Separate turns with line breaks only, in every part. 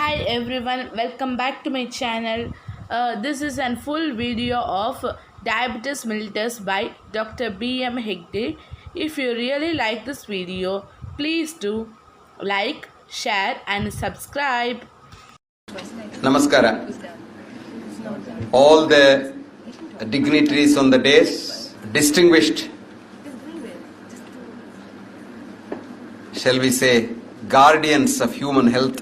Hi everyone, welcome back to my channel. This is a full video of diabetes mellitus by Dr. B M Hegde. If you really like this video, please do like, share and subscribe.
Namaskara. All the dignitaries on the dais, distinguished, shall we say, guardians of human health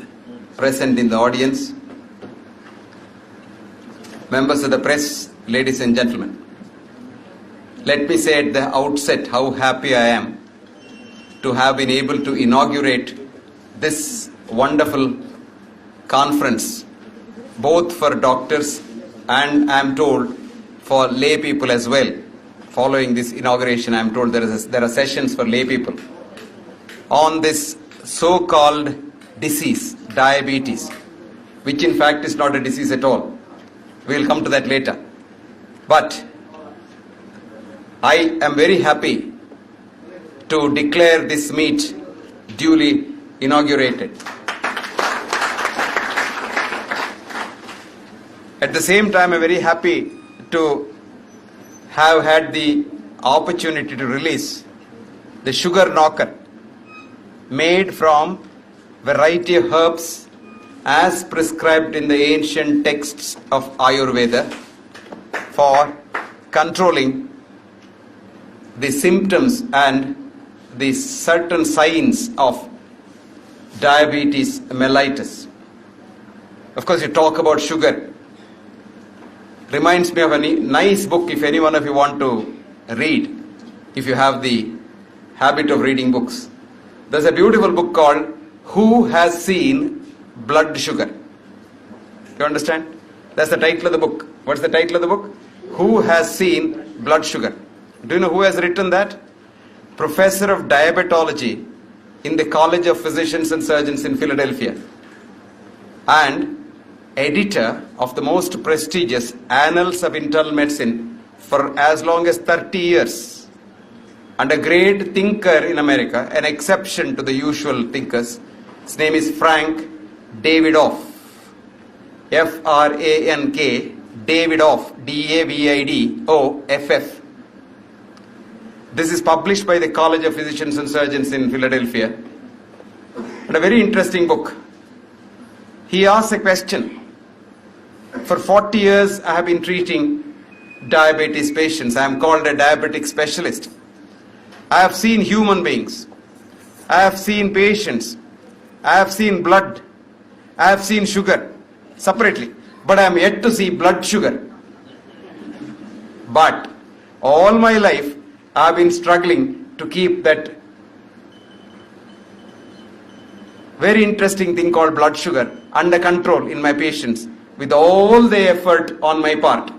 present in the audience, members of the press, ladies and gentlemen. Let me say at the outset how happy I am to have been able to inaugurate this wonderful conference, both for doctors and I am told for lay people as well. Following this inauguration, I am told there are sessions for lay people on this so-called disease, diabetes, which in fact is not a disease at all. We will come to that later. But I am very happy to declare this meet duly inaugurated. At the same time, I am very happy to have had the opportunity to release the sugar knocker made from variety of herbs as prescribed in the ancient texts of Ayurveda for controlling the symptoms and the certain signs of diabetes mellitus. Of course, you talk about sugar. Reminds me of a nice book if any one of you want to read, if you have the habit of reading books. There's a beautiful book called Who Has Seen Blood Sugar? You understand? That's the title of the book. What's the title of the book? Who Has Seen Blood Sugar? Do you know who has written that? Professor of Diabetology in the College of Physicians and Surgeons in Philadelphia and editor of the most prestigious Annals of Internal Medicine for as long as 30 years. And a great thinker in America, an exception to the usual thinkers. His name is Frank Davidoff. F-R-A-N-K, Davidoff, D-A-V-I-D-O-F-F. This is published by the College of Physicians and Surgeons in Philadelphia. And a very interesting book. He asks a question. For 40 years, I have been treating diabetes patients. I am called a diabetic specialist. I have seen human beings. I have seen patients. I have seen blood. I have seen sugar separately. But I am yet to see blood sugar. But all my life, I have been struggling to keep that very interesting thing called blood sugar under control in my patients with all the effort on my part.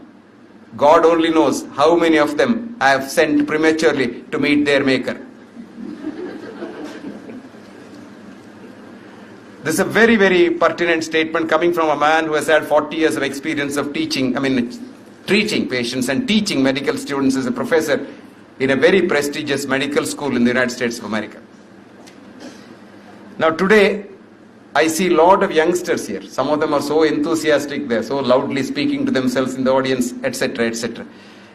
God only knows how many of them I have sent prematurely to meet their maker. This is a very, very pertinent statement coming from a man who has had 40 years of experience of treating patients and teaching medical students as a professor in a very prestigious medical school in the United States of America. Now today, I see a lot of youngsters here. Some of them are so enthusiastic, they are so loudly speaking to themselves in the audience, etc., etc.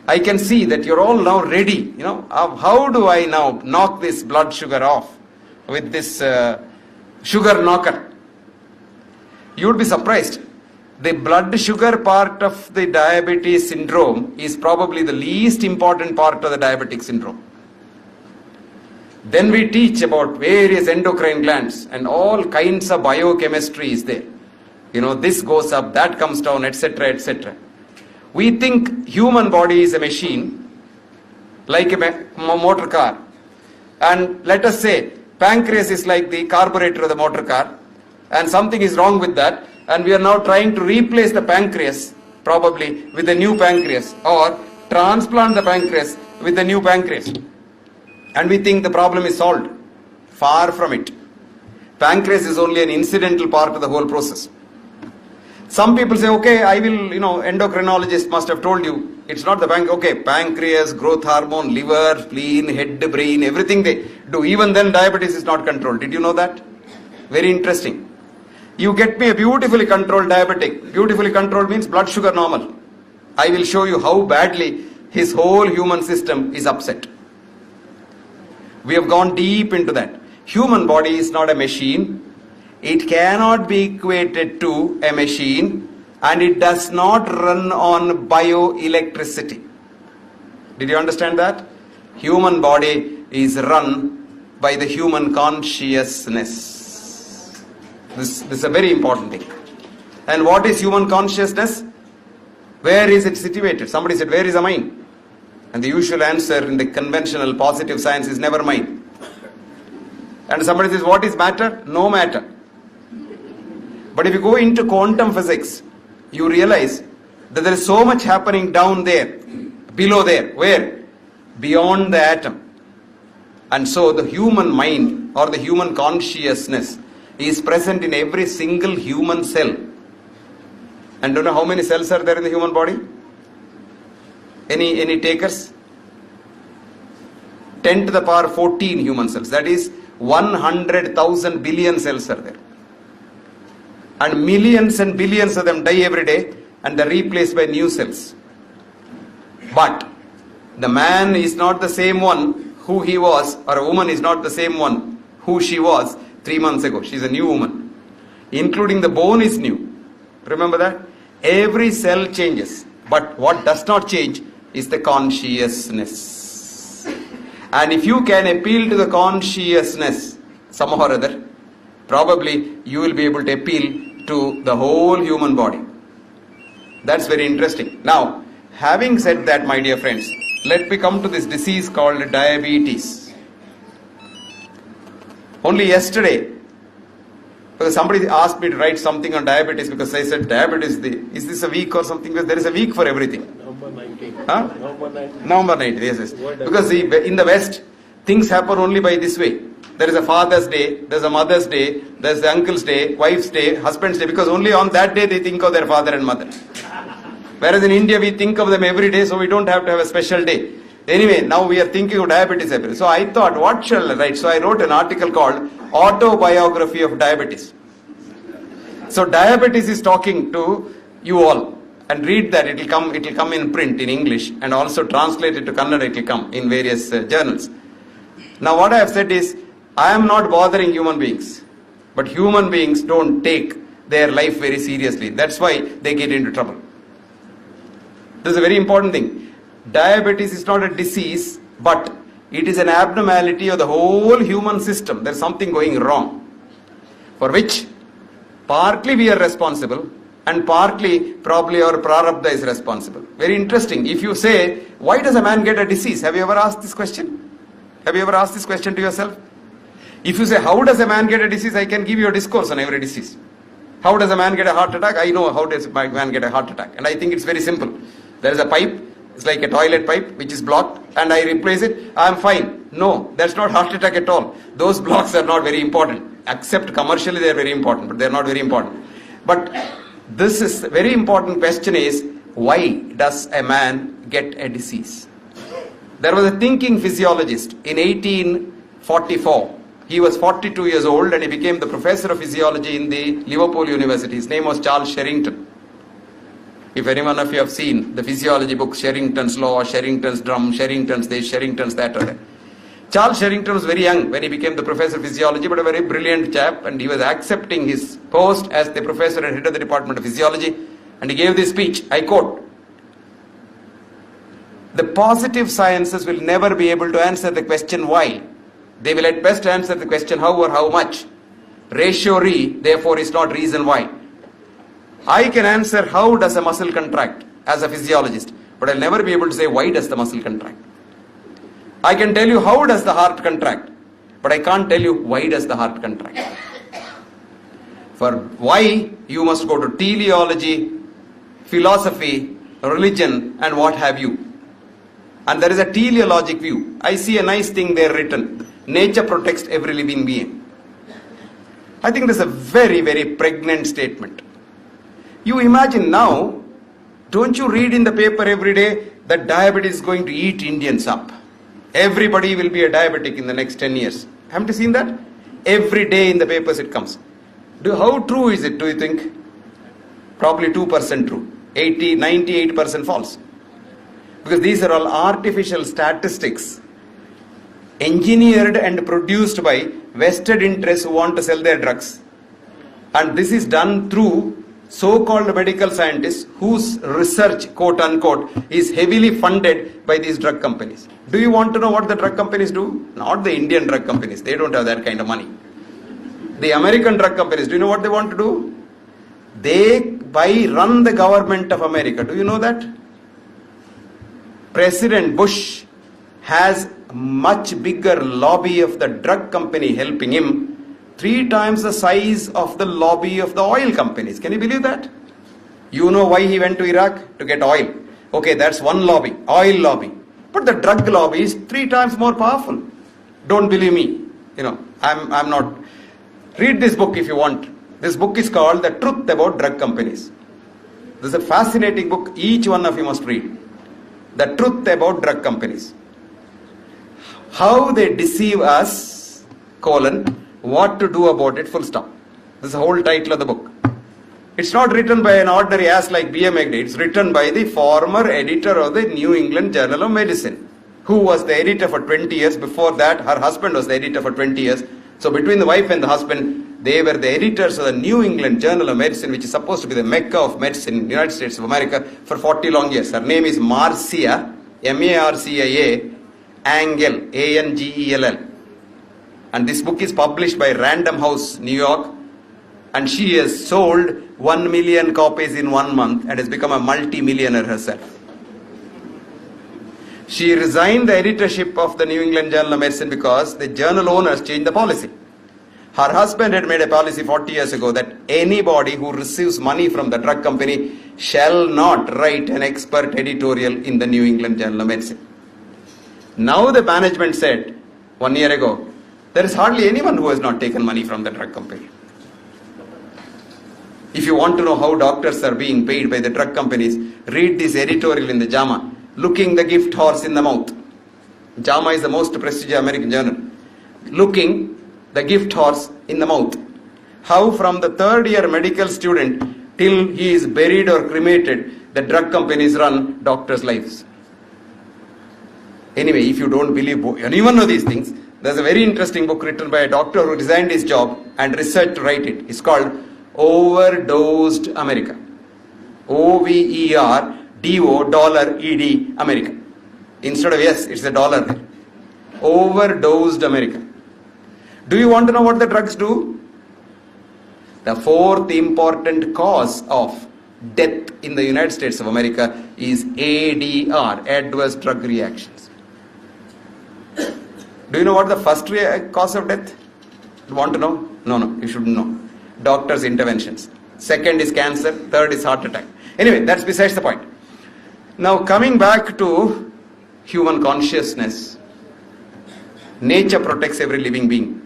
I can see that you're all now ready. How do I now knock this blood sugar off with this sugar knocker? You would be surprised. The blood sugar part of the diabetes syndrome is probably the least important part of the diabetic syndrome. Then we teach about various endocrine glands and all kinds of biochemistry is there. This goes up, that comes down, etc., etc. We think human body is a machine, like a motor car. And let us say, pancreas is like the carburetor of the motor car, and something is wrong with that, and we are now trying to replace the pancreas, probably with a new pancreas, or transplant the pancreas with a new pancreas. And we think the problem is solved. Far from it. Pancreas is only an incidental part of the whole process. Some people say, okay, I will, endocrinologist must have told you, it's not the pancreas. Okay, pancreas, growth hormone, liver, spleen, head, brain, everything they do. Even then diabetes is not controlled. Did you know that? Very interesting. You get me a beautifully controlled diabetic. Beautifully controlled means blood sugar normal. I will show you how badly his whole human system is upset. We have gone deep into that. Human body is not a machine. It cannot be equated to a machine, and it does not run on bioelectricity. Did you understand that? Human body is run by the human consciousness. This is a very important thing. And what is human consciousness? Where is it situated? Somebody said, where is the mind? And the usual answer in the conventional positive science is never mind. And somebody says, what is matter? No matter. But if you go into quantum physics, you realize that there is so much happening down there, below there. Where? Beyond the atom. And so the human mind or the human consciousness is present in every single human cell. And do you know how many cells are there in the human body? Any takers? 10 to the power 14 human cells. That is 100,000 billion cells are there. And millions and billions of them die every day, and they're replaced by new cells. But the man is not the same one who he was, or a woman is not the same one who she was 3 months ago. She's a new woman. Including the bone is new. Remember that? Every cell changes. But what does not change is the consciousness. And if you can appeal to the consciousness somehow or other, probably you will be able to appeal to the whole human body. That's very interesting. Now, having said that, my dear friends, let me come to this disease called diabetes. Only yesterday, because somebody asked me to write something on diabetes, because I said diabetes, is this a week or something? Because there is a week for everything.
November 19th.
Huh?
November 19th.
November 19th, yes. Because in the West, things happen only by this way. There is a Father's Day, there is a Mother's Day, there is the Uncle's Day, Wife's Day, Husband's Day, because only on that day they think of their father and mother. Whereas in India we think of them every day, so we don't have to have a special day. Anyway, now we are thinking of diabetes every day. So I thought, what shall I write? So I wrote an article called Autobiography of Diabetes. So diabetes is talking to you all. And read that, it will come in print in English, and also translated to Kannada, it will come in various journals. Now what I have said is, I am not bothering human beings. But human beings don't take their life very seriously. That's why they get into trouble. This is a very important thing. Diabetes is not a disease, but it is an abnormality of the whole human system. There is something going wrong, for which partly we are responsible, and partly probably our prarabdha is responsible. Very interesting. If you say, why does a man get a disease? Have you ever asked this question? Have you ever asked this question to yourself? If you say, how does a man get a disease? I can give you a discourse on every disease. How does a man get a heart attack? I know how does a man get a heart attack. And I think it's very simple. There is a pipe, it's like a toilet pipe which is blocked, and I replace it, I am fine. No, that's not heart attack at all. Those blocks are not very important. Except commercially they are very important, but they are not very important. But this is a very important question is, why does a man get a disease? There was a thinking physiologist in 1844. He was 42 years old and he became the professor of physiology in the Liverpool University. His name was Charles Sherrington. If any one of you have seen the physiology books, Sherrington's Law, Sherrington's Drum, Sherrington's this, Sherrington's that or that. Charles Sherrington was very young when he became the professor of physiology, but a very brilliant chap, and he was accepting his post as the professor and head of the Department of Physiology, and he gave this speech, I quote, "The positive sciences will never be able to answer the question why. They will at best answer the question how or how much. Ratio re, therefore, is not reason why. I can answer how does a muscle contract as a physiologist, but I'll never be able to say why does the muscle contract. I can tell you how does the heart contract, but I can't tell you why does the heart contract. For why, you must go to teleology, philosophy, religion, and what have you. And there is a teleologic view. I see a nice thing there written, nature protects every living being. I think this is a very, very pregnant statement. You imagine now, don't you read in the paper every day that diabetes is going to eat Indians up? Everybody will be a diabetic in the next 10 years. Haven't you seen that? Every day in the papers it comes. How true is it, do you think? Probably 2% true. 98% false. Because these are all artificial statistics engineered and produced by vested interests who want to sell their drugs. And this is done through so-called medical scientists whose research, quote unquote, is heavily funded by these drug companies. Do you want to know what the drug companies do? Not the Indian drug companies. They don't have that kind of money. The American drug companies, do you know what they want to do? They run the government of America. Do you know that? President Bush has much bigger lobby of the drug company helping him, 3 times the size of the lobby of the oil companies. Can you believe that? You know why he went to Iraq? To get oil. Okay, that's one lobby, oil lobby. But the drug lobby is 3 times more powerful. Don't believe me. I'm not. Read this book if you want. This book is called The Truth About Drug Companies. This is a fascinating book. Each one of you must read. The Truth About Drug Companies. How they deceive us, what to do about it, full stop. This is the whole title of the book. It's not written by an ordinary ass like B M Hegde. It's written by the former editor of the New England Journal of Medicine, who was the editor for 20 years. Before that, her husband was the editor for 20 years. So between the wife and the husband, they were the editors of the New England Journal of Medicine, which is supposed to be the Mecca of medicine in the United States of America, for 40 long years. Her name is Marcia, Marcia Angell, Angell. And this book is published by Random House, New York. And she has sold 1 million copies in 1 month and has become a multi-millionaire herself. She resigned the editorship of the New England Journal of Medicine because the journal owners changed the policy. Her husband had made a policy 40 years ago that anybody who receives money from the drug company shall not write an expert editorial in the New England Journal of Medicine. Now the management said 1 year ago, there is hardly anyone who has not taken money from the drug company. If you want to know how doctors are being paid by the drug companies, read this editorial in the JAMA, Looking the Gift Horse in the Mouth. JAMA is the most prestigious American journal. Looking the gift horse in the mouth. How from the 3rd year medical student till he is buried or cremated, the drug companies run doctors' lives. Anyway, if you don't believe anyone of these things, there's a very interesting book written by a doctor who resigned his job and researched to write it. It's called Overdosed America. OVERDO America. Instead of yes, it's a dollar there. Overdosed America. Do you want to know what the drugs do? The 4th important cause of death in the United States of America is ADR, adverse drug reactions. Do you know what the first cause of death? You want to know? No, you shouldn't know. Doctors' interventions. 2nd is cancer, 3rd is heart attack. Anyway, that's besides the point. Now coming back to human consciousness. Nature protects every living being.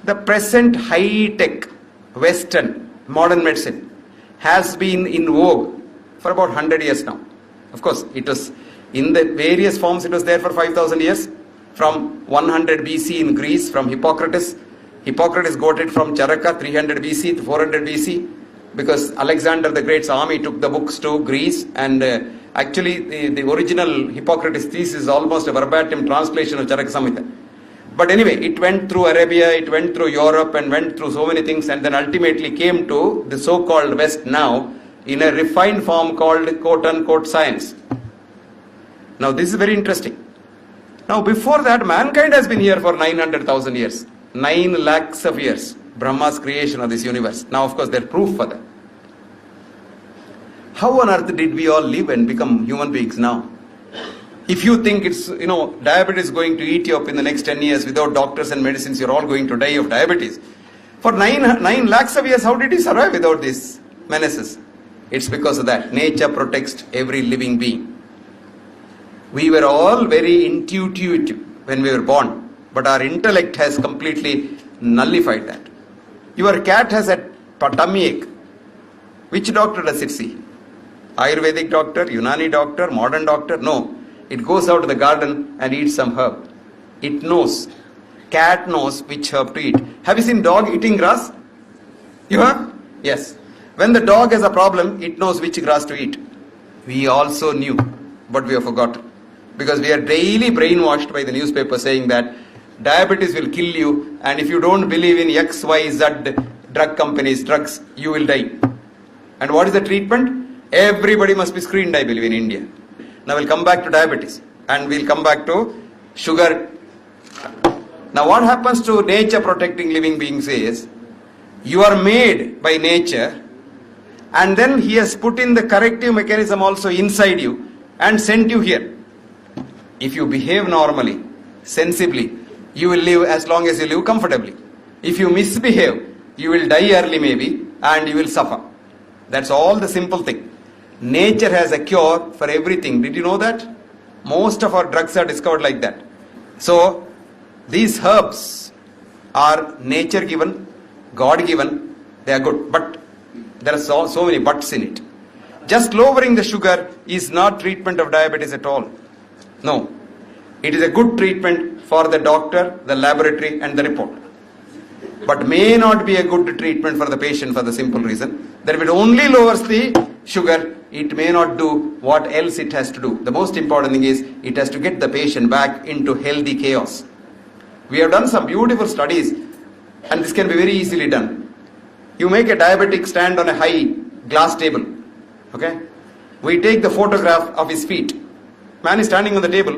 The present high-tech Western modern medicine has been in vogue for about 100 years now. Of course, it was in the various forms, it was there for 5,000 years. From 100 BC in Greece, from Hippocrates. Hippocrates got it from Charaka, 300 BC to 400 BC, because Alexander the Great's army took the books to Greece, and actually the original Hippocrates thesis is almost a verbatim translation of Charaka Samhita. But anyway, it went through Arabia, it went through Europe, and went through so many things, and then ultimately came to the so-called West now in a refined form called quote-unquote science. Now this is very interesting. Now before that, mankind has been here for 900,000 years. 9 lakhs of years. Brahma's creation of this universe. Now of course there are proof for that. How on earth did we all live and become human beings now? If you think it's, diabetes is going to eat you up in the next 10 years without doctors and medicines, you're all going to die of diabetes. For 9 lakhs of years, how did you survive without these menaces? It's because of that. Nature protects every living being. We were all very intuitive when we were born, but our intellect has completely nullified that. Your cat has a tummy ache. Which doctor does it see? Ayurvedic doctor, Unani doctor, modern doctor? No. It goes out to the garden and eats some herb. It knows. Cat knows which herb to eat. Have you seen dog eating grass? You have? Yes. When the dog has a problem, it knows which grass to eat. We also knew, but we have forgotten. Because we are daily brainwashed by the newspaper saying that diabetes will kill you, and if you don't believe in X, Y, Z drug companies, drugs, you will die. And what is the treatment? Everybody must be screened, I believe, in India. Now we'll come back to diabetes, and we'll come back to sugar. Now what happens to nature protecting living beings is, you are made by nature, and then he has put in the corrective mechanism also inside you and sent you here. If you behave normally, sensibly, you will live as long as you live comfortably. If you misbehave, you will die early maybe, and you will suffer. That's all the simple thing. Nature has a cure for everything. Did you know that? Most of our drugs are discovered like that. So, these herbs are nature given, God given, they are good. But there are so many buts in it. Just lowering the sugar is not treatment of diabetes at all. No. It is a good treatment for the doctor, the laboratory and the report. But may not be a good treatment for the patient for the simple reason that if it only lowers the sugar, it may not do what else it has to do. The most important thing is it has to get the patient back into healthy chaos. We have done some beautiful studies, and this can be very easily done. You make a diabetic stand on a high glass table. Okay? We take the photograph of his feet. Man is standing on the table.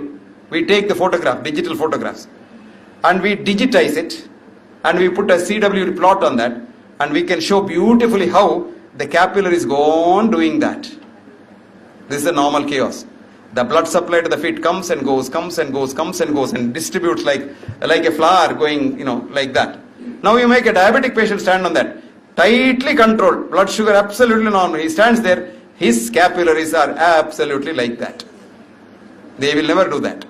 We take the photograph, digital photographs, and we digitize it, and we put a CW plot on that, and we can show beautifully how the capillaries go on doing that. This is a normal chaos. The blood supply to the feet comes and goes, comes and goes, comes and goes, and distributes like a flower going, like that. Now you make a diabetic patient stand on that. Tightly controlled, blood sugar absolutely normal. He stands there, his capillaries are absolutely like that. They will never do that.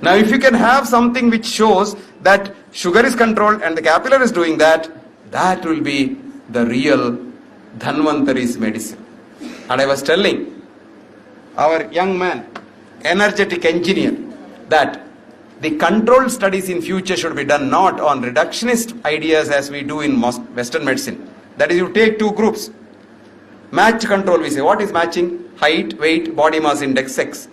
Now if you can have something which shows that sugar is controlled and the capillary is doing that, that will be the real Dhanvantari's medicine. And I was telling our young man, energetic engineer, that the controlled studies in future should be done not on reductionist ideas as we do in Western medicine. That is, you take two groups. Match control, we say. What is matching? Height, weight, body mass index, sex.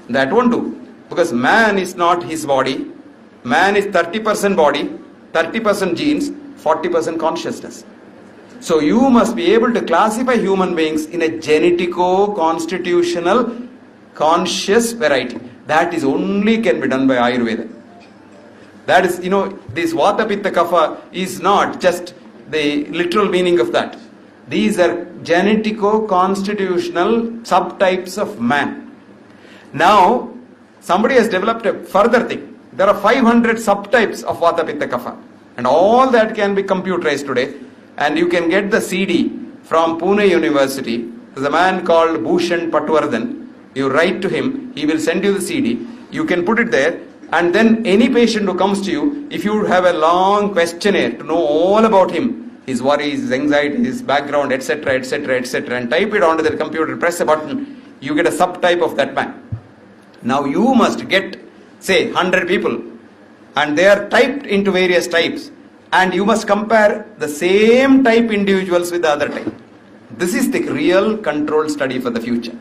That won't do. Because man is not his body. Man is 30% body, 30% genes, 40% consciousness. So you must be able to classify human beings in a genetico-constitutional conscious variety. That is only can be done by Ayurveda. That is, this Vata Pitta Kapha is not just the literal meaning of that. These are genetico-constitutional subtypes of man. Now, somebody has developed a further thing. There are 500 subtypes of Vata Pitta Kapha. And all that can be computerized today. And you can get the CD from Pune University. There's a man called Bhushan Patwardhan. You write to him, he will send you the CD. You can put it there. And then any patient who comes to you, if you have a long questionnaire to know all about him, his worries, his anxiety, his background, etc., etc., etc., and type it onto the computer, press a button, you get a subtype of that man. Now you must get, say, 100 people, and they are typed into various types, and you must compare the same type individuals with the other type. This is the real controlled study for the future.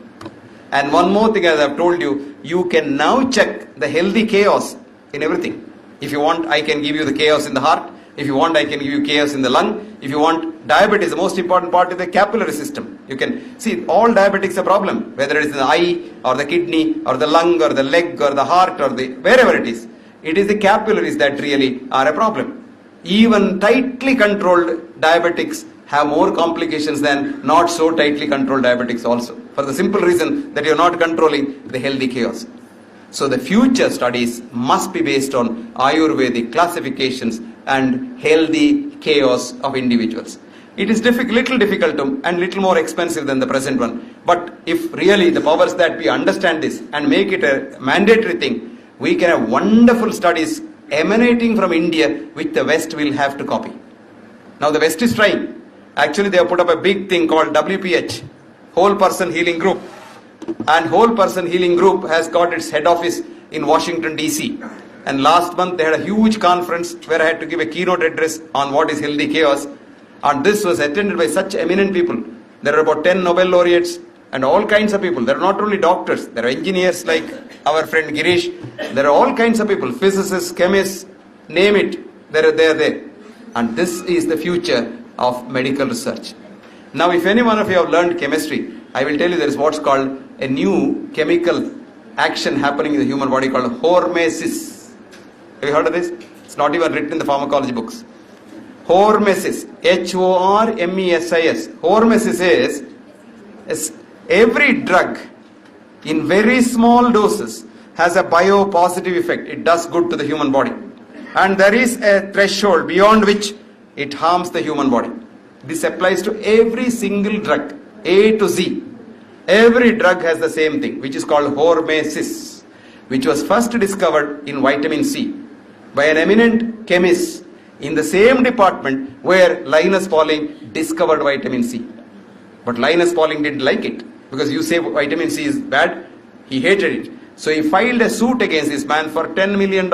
And one more thing, as I've told you, you can now check the healthy chaos in everything. If you want, I can give you the chaos in the heart. If you want, I can give you chaos in the lung. If you want, diabetes, the most important part is the capillary system. You can see all diabetics a problem, whether it is the eye or the kidney or the lung or the leg or the heart or wherever it is. It is the capillaries that really are a problem. Even tightly controlled diabetics have more complications than not so tightly controlled diabetics also. For the simple reason that you are not controlling the healthy chaos. So the future studies must be based on Ayurvedic classifications and healthy chaos of individuals. It is little difficult and little more expensive than the present one. But if really the powers that we understand this and make it a mandatory thing, we can have wonderful studies emanating from India which the West will have to copy. Now the West is trying. Actually they have put up a big thing called WPH, Whole Person Healing Group. And Whole Person Healing Group has got its head office in Washington DC. And last month they had a huge conference where I had to give a keynote address on what is healthy chaos. And this was attended by such eminent people. There are about 10 Nobel laureates and all kinds of people. There are not only doctors, there are engineers like our friend Girish. There are all kinds of people, physicists, chemists, name it. They are there. And this is the future of medical research. Now, if any one of you have learned chemistry, I will tell you there is what's called a new chemical action happening in the human body called hormesis. Have you heard of this? It's not even written in the pharmacology books. Hormesis, Hormesis. Hormesis is every drug in very small doses has a biopositive effect. It does good to the human body. And there is a threshold beyond which it harms the human body. This applies to every single drug, A to Z. Every drug has the same thing, which is called hormesis, which was first discovered in vitamin C by an eminent chemist in the same department where Linus Pauling discovered vitamin C. But Linus Pauling didn't like it, because you say vitamin C is bad, he hated it. So he filed a suit against this man for $10 million.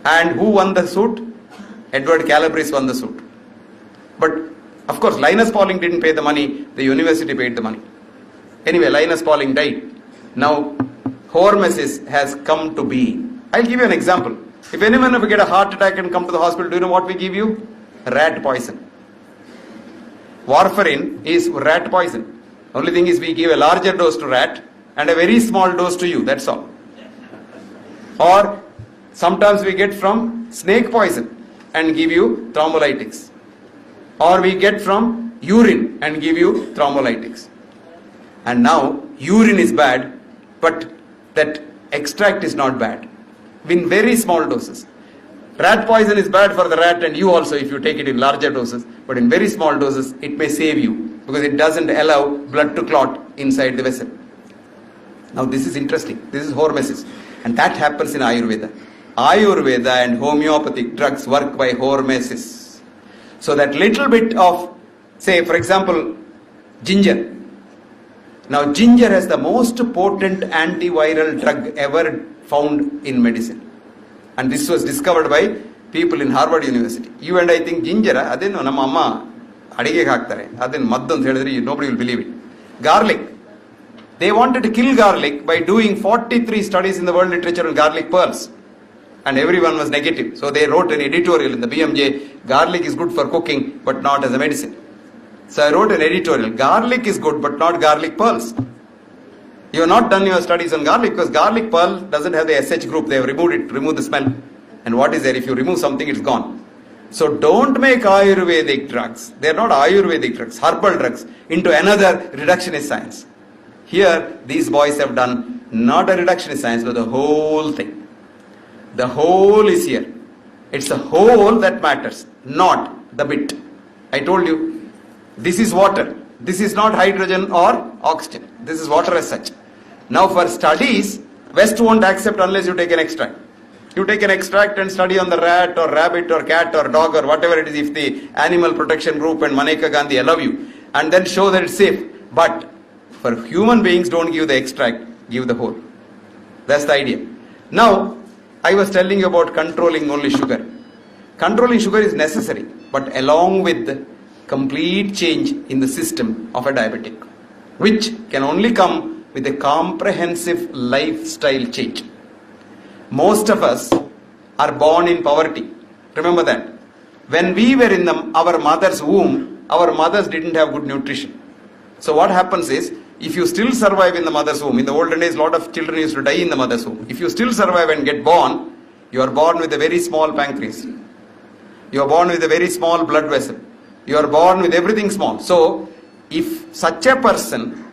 And who won the suit? Edward Calabrese won the suit. But of course, Linus Pauling didn't pay the money, the university paid the money. Anyway, Linus Pauling died. Now, hormesis has come to be. I'll give you an example. If anyone of you get a heart attack and come to the hospital, do you know what we give you? Rat poison. Warfarin is rat poison. Only thing is we give a larger dose to rat and a very small dose to you, that's all. Or sometimes we get from snake poison and give you thrombolytics. Or we get from urine and give you thrombolytics. And now urine is bad, but that extract is not bad. In very small doses. Rat poison is bad for the rat and you also if you take it in larger doses, but in very small doses it may save you because it doesn't allow blood to clot inside the vessel. Now this is interesting. This is hormesis. And that happens in Ayurveda. Ayurveda and homeopathic drugs work by hormesis. So that little bit of, say for example, ginger. Now ginger has the most potent antiviral drug ever found in medicine. And this was discovered by people in Harvard University. You and I think ginger, adenu nama amma adige haktare. Adenu maddu anta helidre nobody will believe it. Garlic. They wanted to kill garlic by doing 43 studies in the world literature on garlic pearls. And everyone was negative. So they wrote an editorial in the BMJ, garlic is good for cooking but not as a medicine. So I wrote an editorial, garlic is good but not garlic pearls. You have not done your studies on garlic because garlic pearl doesn't have the SH group. They have removed it, removed the smell. And what is there? If you remove something, it's gone. So don't make Ayurvedic drugs. They are not Ayurvedic drugs, herbal drugs, into another reductionist science. Here, these boys have done not a reductionist science, but the whole thing. The whole is here. It's the whole that matters, not the bit. I told you, this is water. This is not hydrogen or oxygen. This is water as such. Now for studies, West won't accept unless you take an extract. You take an extract and study on the rat or rabbit or cat or dog or whatever it is, if the Animal Protection Group and Maneka Gandhi allow you, and then show that it's safe. But for human beings, don't give the extract, give the whole. That's the idea. Now, I was telling you about controlling only sugar. Controlling sugar is necessary, but along with complete change in the system of a diabetic, which can only come with a comprehensive lifestyle change. Most of us are born in poverty. Remember that. When we were in our mother's womb, our mothers didn't have good nutrition. So what happens is, if you still survive in the mother's womb, in the olden days, a lot of children used to die in the mother's womb. If you still survive and get born, you are born with a very small pancreas. You are born with a very small blood vessel. You are born with everything small. So, if such a person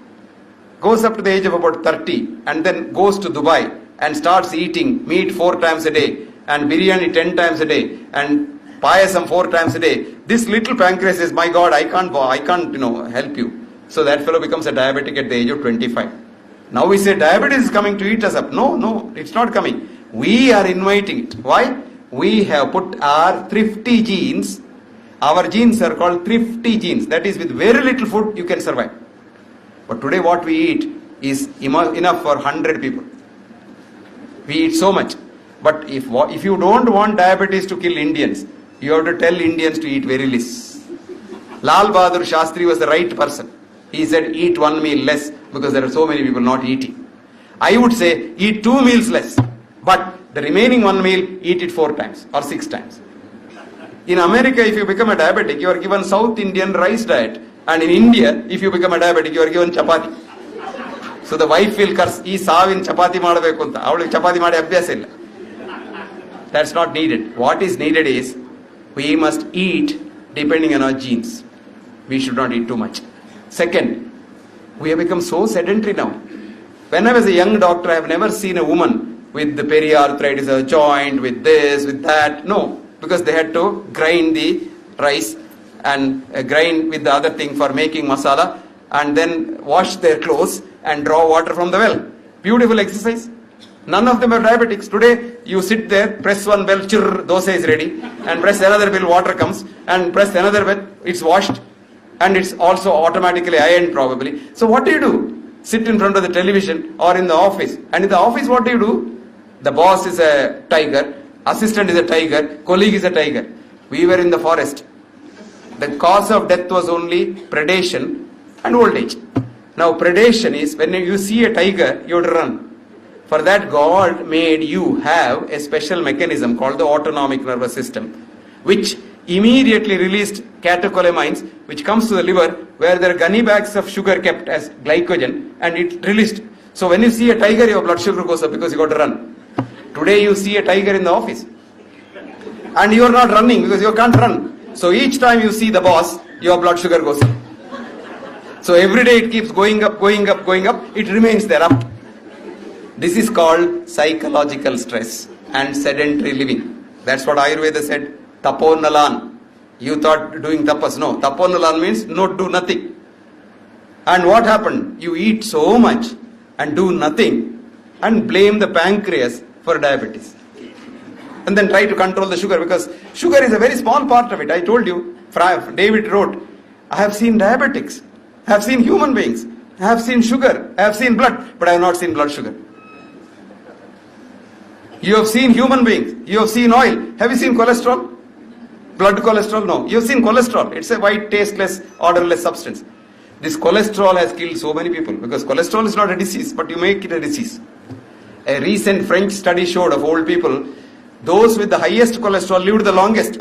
goes up to the age of about 30 and then goes to Dubai and starts eating meat 4 times a day and biryani 10 times a day and payasam 4 times a day, this little pancreas says, my God, I can't help you. So that fellow becomes a diabetic at the age of 25. Now we say diabetes is coming to eat us up. No, it's not coming. We are inviting it. Why? We have put our thrifty genes. Our genes are called thrifty genes. That is, with very little food you can survive. But today what we eat is enough for 100 people. We eat so much. But if you don't want diabetes to kill Indians, you have to tell Indians to eat very less. Lal Bahadur Shastri was the right person. He said eat one meal less because there are so many people not eating. I would say eat 2 meals less, but the remaining 1 meal eat it 4 times or 6 times. In America, if you become a diabetic, you are given South Indian rice diet. And in India, if you become a diabetic, you are given chapati. So the wife will curse, "Ee savin chapati madabeku anta. Avalige chapati made abhyasa illa." That's not needed. What is needed is, we must eat depending on our genes. We should not eat too much. Second, we have become so sedentary now. When I was a young doctor, I have never seen a woman with the periarthritis, a joint, with this, with that. No, because they had to grind the rice and grind with the other thing for making masala, and then wash their clothes and draw water from the well. Beautiful exercise. None of them are diabetics. Today, you sit there, press one bell, chirr, dosa is ready, and press another bell, water comes, and press another bell, it's washed, and it's also automatically ironed probably. So what do? Sit in front of the television or in the office. And in the office, what do? The boss is a tiger, assistant is a tiger, colleague is a tiger. We were in the forest. The cause of death was only predation and old age. Now predation is when you see a tiger, you have to run. For that, God made you have a special mechanism called the autonomic nervous system, which immediately released catecholamines, which comes to the liver, where there are gunny bags of sugar kept as glycogen, and it released. So when you see a tiger, your blood sugar goes up because you got to run. Today you see a tiger in the office, and you are not running because you can't run. So each time you see the boss, your blood sugar goes up. So every day it keeps going up, going up, going up. It remains there up. This is called psychological stress and sedentary living. That's what Ayurveda said. Taponalan. You thought doing tapas. No. Taponalan means not do nothing. And what happened? You eat so much and do nothing and blame the pancreas for diabetes. And then try to control the sugar, because sugar is a very small part of it. I told you, David wrote, I have seen diabetics, I have seen human beings, I have seen sugar, I have seen blood, but I have not seen blood sugar. You have seen human beings, you have seen oil. Have you seen cholesterol? Blood cholesterol? No. You have seen cholesterol. It's a white, tasteless, odorless substance. This cholesterol has killed so many people, because cholesterol is not a disease, but you make it a disease. A recent French study showed of old people, those with the highest cholesterol lived the longest.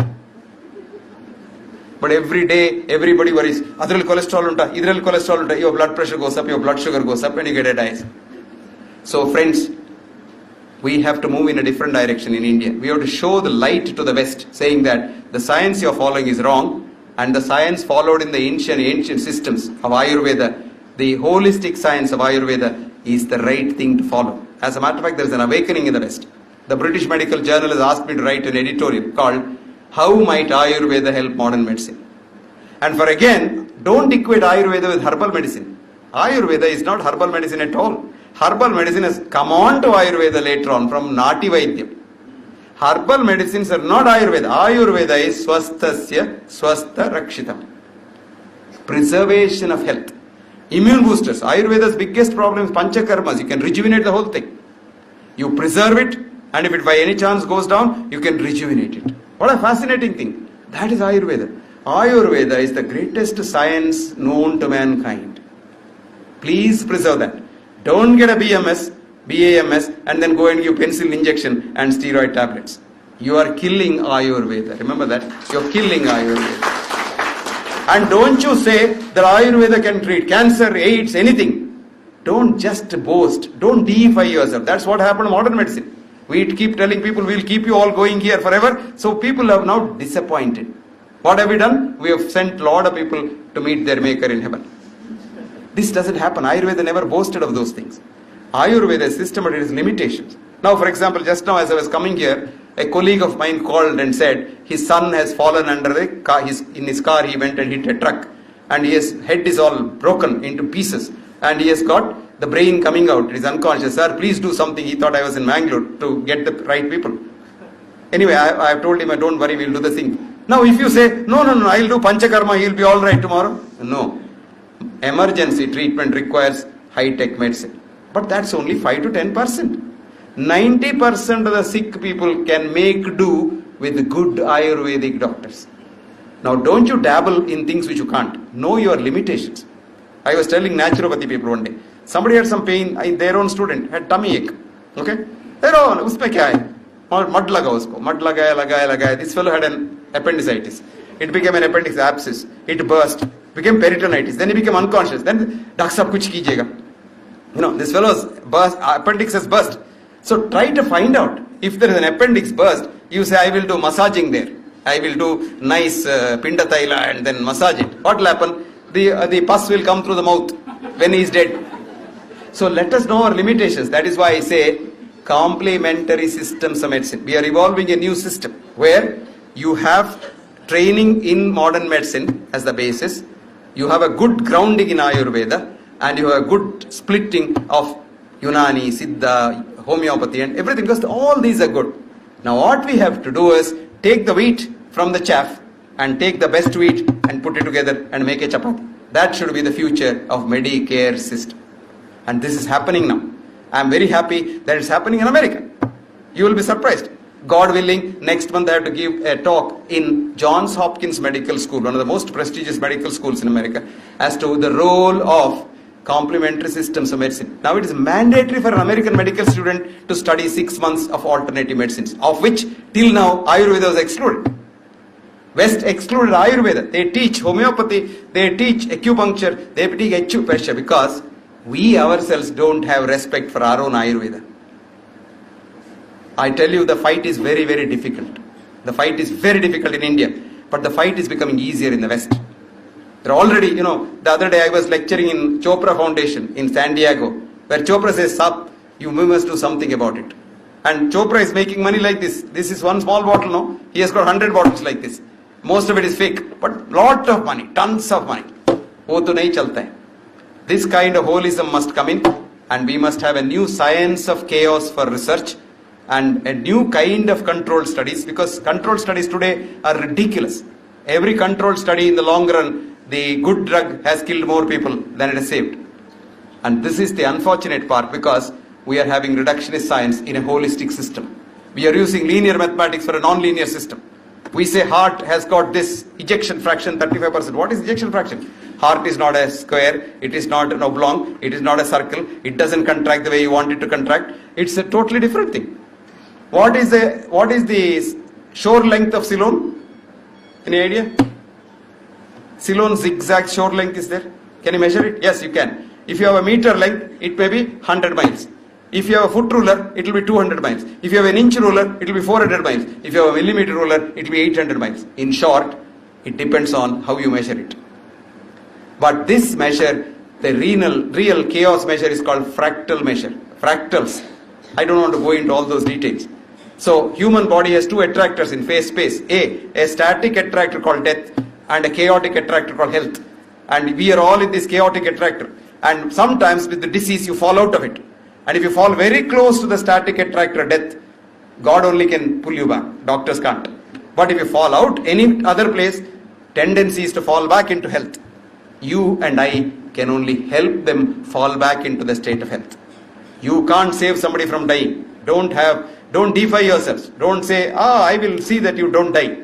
But every day, everybody worries, adral cholesterol unta, idral cholesterol unta, your blood pressure goes up, your blood sugar goes up, and you get a disease. So friends, we have to move in a different direction in India. We have to show the light to the West, saying that the science you are following is wrong, and the science followed in the ancient systems of Ayurveda, the holistic science of Ayurveda, is the right thing to follow. As a matter of fact, there is an awakening in the West. The British Medical Journal has asked me to write an editorial called How Might Ayurveda Help Modern Medicine? And for again, don't equate Ayurveda with herbal medicine. Ayurveda is not herbal medicine at all. Herbal medicine has come on to Ayurveda later on from Nati Vaidyam. Herbal medicines are not Ayurveda. Ayurveda is swasthasya swastha rakshitam. Preservation of health. Immune boosters. Ayurveda's biggest problem is panchakarmas. You can rejuvenate the whole thing. You preserve it, and if it by any chance goes down, you can rejuvenate it. What a fascinating thing. That is Ayurveda. Ayurveda is the greatest science known to mankind. Please preserve that. Don't get a BAMS, and then go and give penicillin injection and steroid tablets. You are killing Ayurveda. Remember that? You are killing Ayurveda. And don't you say that Ayurveda can treat cancer, AIDS, anything. Don't just boast. Don't deify yourself. That's what happened in modern medicine. We keep telling people, we'll keep you all going here forever. So people are now disappointed. What have we done? We have sent a lot of people to meet their maker in heaven. This doesn't happen. Ayurveda never boasted of those things. Ayurveda is systematic, it has limitations. Now, for example, just now as I was coming here, a colleague of mine called and said his son has fallen under the car. In his car he went and hit a truck, and his head is all broken into pieces, and he has got the brain coming out. He is unconscious. Sir, please do something. He thought I was in Mangalore to get the right people. Anyway, I have told him, don't worry, we'll do the thing. Now if you say, no, I'll do panchakarma, he'll be all right tomorrow. No. Emergency treatment requires high-tech medicine. But that's only 5 to 10%. 90% of the sick people can make do with good Ayurvedic doctors. Now, don't you dabble in things which you can't. Know your limitations. I was telling naturopathy people one day. Somebody had some pain, their own student had tummy ache. Okay? Their own, usme kya hai? Mud laga usko. Mud lagaya. This fellow had an appendicitis. It became an appendix abscess. It burst. Became peritonitis. Then he became unconscious. Then, Doctor Sahab kuch kijega. This fellow's appendix has burst. So try to find out. If there is an appendix burst, you say, I will do massaging there. I will do nice pinda taila and then massage it. What will happen? The pus will come through the mouth when he is dead. So let us know our limitations. That is why I say complementary systems of medicine. We are evolving a new system where you have training in modern medicine as the basis. You have a good grounding in Ayurveda and you have a good splitting of Unani, Siddha, homeopathy and everything, because all these are good. Now what we have to do is take the wheat from the chaff and take the best wheat and put it together and make a chapati. That should be the future of Medicare system. And this is happening now. I am very happy that it's happening in America. You will be surprised. God willing, next month I have to give a talk in Johns Hopkins Medical School, one of the most prestigious medical schools in America, as to the role of complementary systems of medicine. Now it is mandatory for an American medical student to study 6 months of alternative medicines, of which till now Ayurveda was excluded. West excluded Ayurveda. They teach homeopathy, they teach acupuncture, they teach acupressure because we ourselves don't have respect for our own Ayurveda. I tell you, the fight is very, very difficult. The fight is very difficult in India, but the fight is becoming easier in the West. They're already, the other day I was lecturing in Chopra Foundation in San Diego, where Chopra says, Sab, you must do something about it. And Chopra is making money like this. This is one small bottle, no? He has got 100 bottles like this. Most of it is fake, but lot of money, tons of money. Wo to nahi chalta hai. This kind of holism must come in, and we must have a new science of chaos for research and a new kind of controlled studies, because controlled studies today are ridiculous. Every controlled study in the long run, the good drug has killed more people than it has saved. And this is the unfortunate part, because we are having reductionist science in a holistic system. We are using linear mathematics for a non-linear system. We say heart has got this ejection fraction 35%. What is ejection fraction? Heart is not a square, it is not an oblong, it is not a circle, it doesn't contract the way you want it to contract. It's a totally different thing. What is the shore length of Ceylon? Any idea? Ceylon zigzag shore length is there. Can you measure it? Yes, you can. If you have a meter length, it may be 100 miles. If you have a foot ruler, it will be 200 miles. If you have an inch ruler, it will be 400 miles. If you have a millimeter ruler, it will be 800 miles. In short, it depends on how you measure it. But this measure, the real chaos measure, is called fractal measure. Fractals. I don't want to go into all those details. So, human body has two attractors in phase space. A static attractor called death and a chaotic attractor called health. And we are all in this chaotic attractor. And sometimes with the disease, you fall out of it. And if you fall very close to the static attractor, death, God only can pull you back. Doctors can't. But if you fall out any other place, tendency is to fall back into health. You and I can only help them fall back into the state of health. You can't save somebody from dying. Don't defy yourselves. Don't say, I will see that you don't die.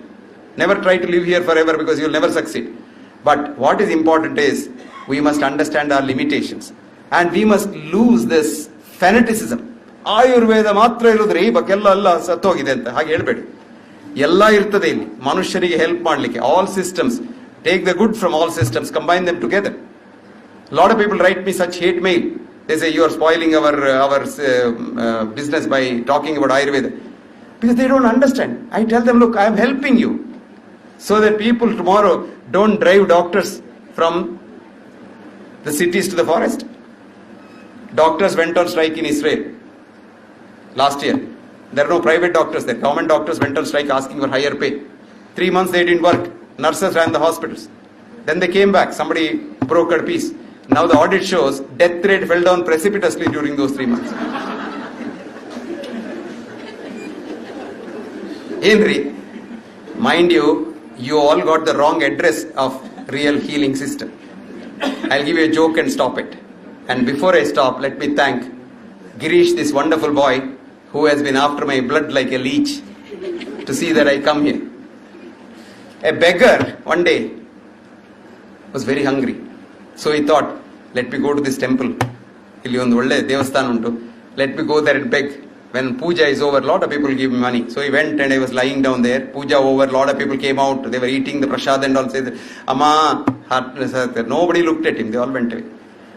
Never try to live here forever, because you will never succeed. But what is important is, we must understand our limitations. And we must lose this fanaticism. Ayurveda matra irudre ee bakella alla sattogide anta hage helbedi. Ella irtade illi manushyarige help madlikke. All systems, take the good from all systems, combine them together. A lot of people write me such hate mail. They say you are spoiling our business by talking about Ayurveda, because they don't understand. I tell them, look, I am helping you so that people tomorrow don't drive doctors from the cities to the forest. Doctors went on strike in Israel last year. There are no private doctors there. Government doctors went on strike asking for higher pay. 3 months they didn't work. Nurses ran the hospitals. Then they came back. Somebody brokered peace. Now the audit shows death rate fell down precipitously during those 3 months. Henry, mind you, you all got the wrong address of real healing system. I'll give you a joke and stop it. And before I stop, let me thank Girish, this wonderful boy who has been after my blood like a leech to see that I come here. A beggar one day was very hungry. So he thought, let me go to this temple. Let me go there and beg. When puja is over, a lot of people give me money. So he went and I was lying down there. Puja over, a lot of people came out. They were eating the prasad and all. Said, Amma, nobody looked at him. They all went away.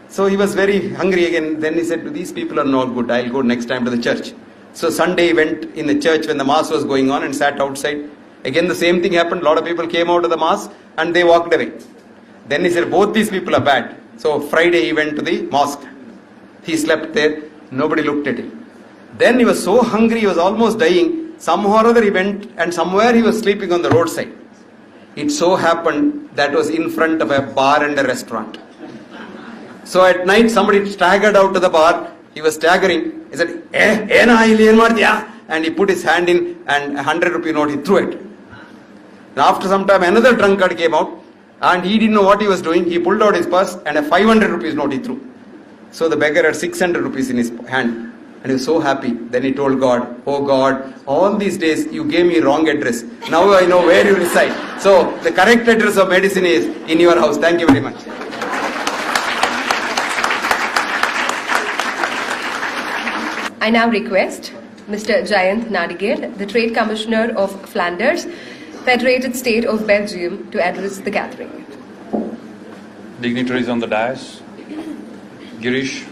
So he was very hungry again. Then he said, these people are not good. I'll go next time to the church. So Sunday he went in the church when the mass was going on and sat outside. Again the same thing happened. A lot of people came out of the mass and they walked away. Then he said, both these people are bad. So Friday he went to the mosque. He slept there. Nobody looked at him. Then he was so hungry, he was almost dying. Somehow or other he went and somewhere he was sleeping on the roadside. It so happened that was in front of a bar and a restaurant. So at night somebody staggered out to the bar. He was staggering. He said, and he put his hand in and 100 rupee note he threw it. And after some time another drunkard came out and he didn't know what he was doing. He pulled out his purse and a 500 rupees note he threw. So the beggar had 600 rupees in his hand. And he was so happy. Then he told God, oh God, all these days you gave me wrong address. Now I know where you reside. So the correct address of medicine is in your house. Thank you very much.
I now request Mr. Jayant Nadigir, the Trade Commissioner of Flanders, Federated State of Belgium, to address the gathering.
Dignitaries on the dais, Girish.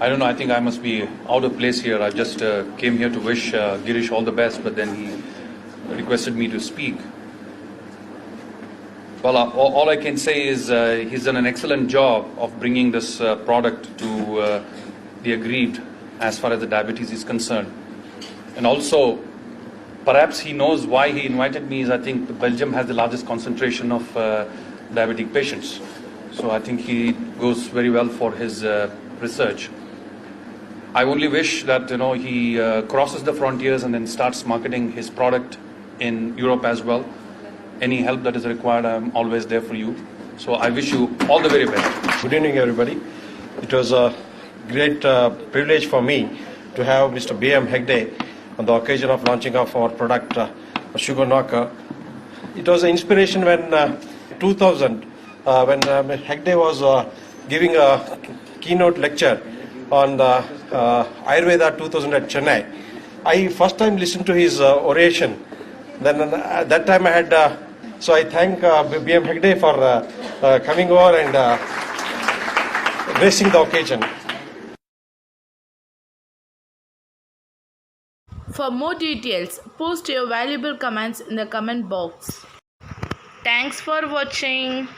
I don't know, I think I must be out of place here. I just came here to wish Girish all the best, but then he requested me to speak. Well, all I can say is he's done an excellent job of bringing this product to the aggrieved as far as the diabetes is concerned. And also, perhaps he knows why he invited me is I think Belgium has the largest concentration of diabetic patients. So I think he goes very well for his research. I only wish that he crosses the frontiers and then starts marketing his product in Europe as well. Any help that is required, I'm always there for you. So I wish you all the very best.
Good evening, everybody. It was a great privilege for me to have Mr. B M Hegde on the occasion of launching of our product, Sugar Knocker. It was an inspiration when 2000, when Hegde was giving a keynote lecture on the Ayurveda 2000 at Chennai. I first time listened to his oration. Then at that time I had, so I thank B M Hegde for coming over and gracing the occasion.
For more details, post your valuable comments in the comment box. Thanks for watching.